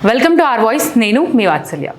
Welcome to are voice. నేను మీ వాత్సల్య.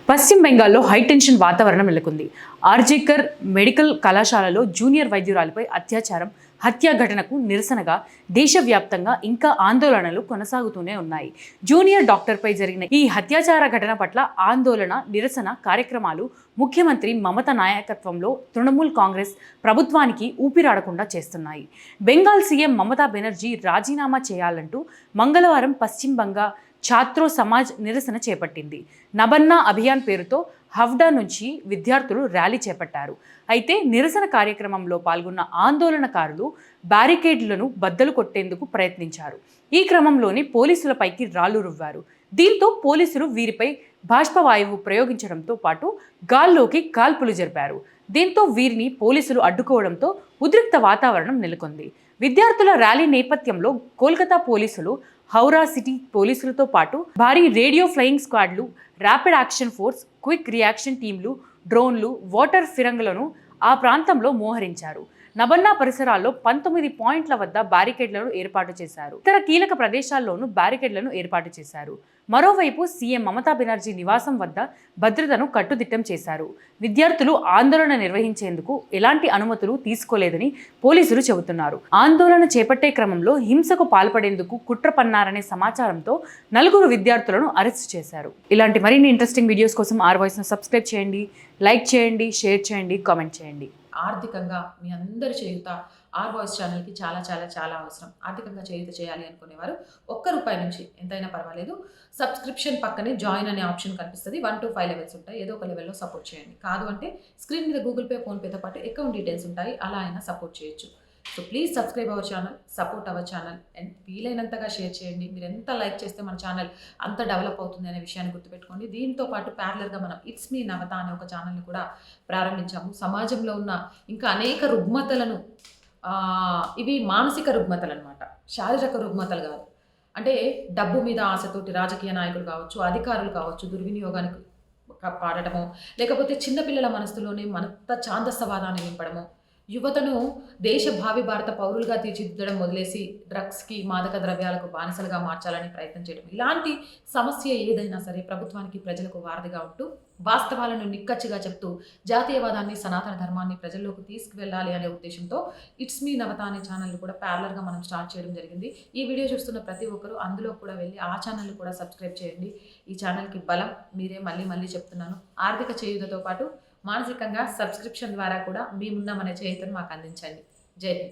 పశ్చిమ బెంగాల్లో హైటెన్షన్ వాతావరణం నెలకొంది. ఆర్జీకర్ మెడికల్ కళాశాలలో జూనియర్ వైద్యురాలిపై అత్యాచారం, హత్య ఘటనకు నిరసనగా దేశవ్యాప్తంగా ఇంకా ఆందోళనలు కొనసాగుతూనే ఉన్నాయి. జూనియర్ డాక్టర్పై జరిగిన ఈ హత్యాచార ఘటన పట్ల ఆందోళన, నిరసన కార్యక్రమాలు ముఖ్యమంత్రి మమత నాయకత్వంలో తృణమూల్ కాంగ్రెస్ ప్రభుత్వానికి ఊపిరాడకుండా చేస్తున్నాయి. బెంగాల్ సీఎం మమతా బెనర్జీ రాజీనామా చేయాలంటూ మంగళవారం పశ్చిమ బంగా ఛాత్రో సమాజ్ నిరసన చేపట్టింది. నబన్నా అభియాన్ పేరుతో హవ్డా నుంచి విద్యార్థులు ర్యాలీ చేపట్టారు. అయితే నిరసన కార్యక్రమంలో పాల్గొన్న ఆందోళనకారులు బ్యారికేడ్లను బద్దలు కొట్టేందుకు ప్రయత్నించారు. ఈ క్రమంలోనే పోలీసులపైకి రాళ్లు రువ్వారు. దీంతో పోలీసులు వీరిపై బాష్పవాయువు ప్రయోగించడంతో పాటు గాల్లోకి కాల్పులు జరిపారు. దీంతో వీరిని పోలీసులు అడ్డుకోవడంతో ఉద్రిక్త వాతావరణం నెలకొంది. విద్యార్థుల ర్యాలీ నేపథ్యంలో కోల్కతా పోలీసులు, హౌరా సిటీ పోలీసులతో పాటు భారీ రేడియో ఫ్లయింగ్ స్క్వాడ్లు, rapid action force, quick reaction టీంలు, డ్రోన్లు, వాటర్ ఫిరంగులను ఆ ప్రాంతంలో మోహరించారు. నబన్నా పరిసరాల్లో 19 పాయింట్ల వద్ద బ్యారికేడ్లను ఏర్పాటు చేశారు. ఇతర కీలక ప్రదేశాల్లోనూ బ్యారికేడ్లను ఏర్పాటు చేశారు. మరోవైపు సీఎం మమతా బెనర్జీ నివాసం వద్ద భద్రతను కట్టుదిట్టం చేశారు. విద్యార్థులు ఆందోళన నిర్వహించేందుకు ఎలాంటి అనుమతులు తీసుకోలేదని పోలీసులు చెబుతున్నారు. ఆందోళన చేపట్టే క్రమంలో హింసకు పాల్పడేందుకు కుట్ర పన్నారనే సమాచారంతో 4 విద్యార్థులను అరెస్ట్ చేశారు. ఇలాంటి మరిన్ని ఇంట్రెస్టింగ్ వీడియోస్ కోసం ఆర్ వాయిస్ను సబ్స్క్రైబ్ చేయండి, లైక్ చేయండి, షేర్ చేయండి, కామెంట్ చేయండి. ఆర్థికంగా మీ అందరి చేయుత ఆర్ వాయిస్ ఛానల్కి చాలా చాలా చాలా అవసరం. ఆర్థికంగా చేయుత చేయాలి అనుకునేవారు ₹1 నుంచి ఎంతైనా పర్వాలేదు, సబ్స్క్రిప్షన్ పక్కనే జాయిన్ అనే ఆప్షన్ కనిపిస్తుంది. 1 to 5 లెవెల్స్ ఉంటాయి. ఏదో ఒక లెవెల్లో సపోర్ట్ చేయండి. కాదు అంటే స్క్రీన్ మీద గూగుల్ పే, ఫోన్పేతో పాటు అకౌంట్ డీటెయిల్స్ ఉంటాయి. అలా అయినా సపోర్ట్ చేయొచ్చు. So please subscribe our channel, support our channel and వీలైనంతగా షేర్ చేయండి. మీరు ఎంత లైక్ చేస్తే మన ఛానల్ అంత డెవలప్ అవుతుంది అనే విషయాన్ని గుర్తుపెట్టుకోండి. దీంతో పాటు ప్యారలర్గా మనం ఇట్స్ మీ నవత అనే ఒక ఛానల్ని కూడా ప్రారంభించాము. సమాజంలో ఉన్న ఇంకా అనేక రుగ్మతలను, ఇవి మానసిక రుగ్మతలు అనమాట, శారీరక రుగ్మతలు కాదు. అంటే డబ్బు మీద ఆశతోటి రాజకీయ నాయకులు కావచ్చు, అధికారులు కావచ్చు, దుర్వినియోగానికి పాడటము, లేకపోతే చిన్నపిల్లల మనసులోనే మనంత ఛాందస్సవాదాన్ని నింపడము, యువతను దేశ భావి భారత పౌరులుగా తీర్చిదిద్దడం వదిలేసి డ్రగ్స్కి, మాదక ద్రవ్యాలకు బానిసలుగా మార్చాలని ప్రయత్నం చేయడం, ఇలాంటి సమస్య ఏదైనా సరే ప్రభుత్వానికి, ప్రజలకు వారధిగా ఉంటూ వాస్తవాలను నిక్కచ్చిగా చెప్తూ జాతీయవాదాన్ని, సనాతన ధర్మాన్ని ప్రజల్లోకి తీసుకువెళ్ళాలి అనే ఉద్దేశంతో ఇట్స్ మీ నవత అనే ఛానల్ కూడా ప్యారలర్గా మనం స్టార్ట్ చేయడం జరిగింది. ఈ వీడియో చూస్తున్న ప్రతి ఒక్కరూ అందులో కూడా వెళ్ళి ఆ ఛానల్ కూడా సబ్స్క్రైబ్ చేయండి. ఈ ఛానల్కి బలం మీరే. మళ్ళీ చెప్తున్నాను, ఆర్థిక చేయుతతో పాటు మానసికంగా సబ్స్క్రిప్షన్ ద్వారా కూడా మీ ఉన్న మన చేయుతను మాకు అందించండి. జై హింద్.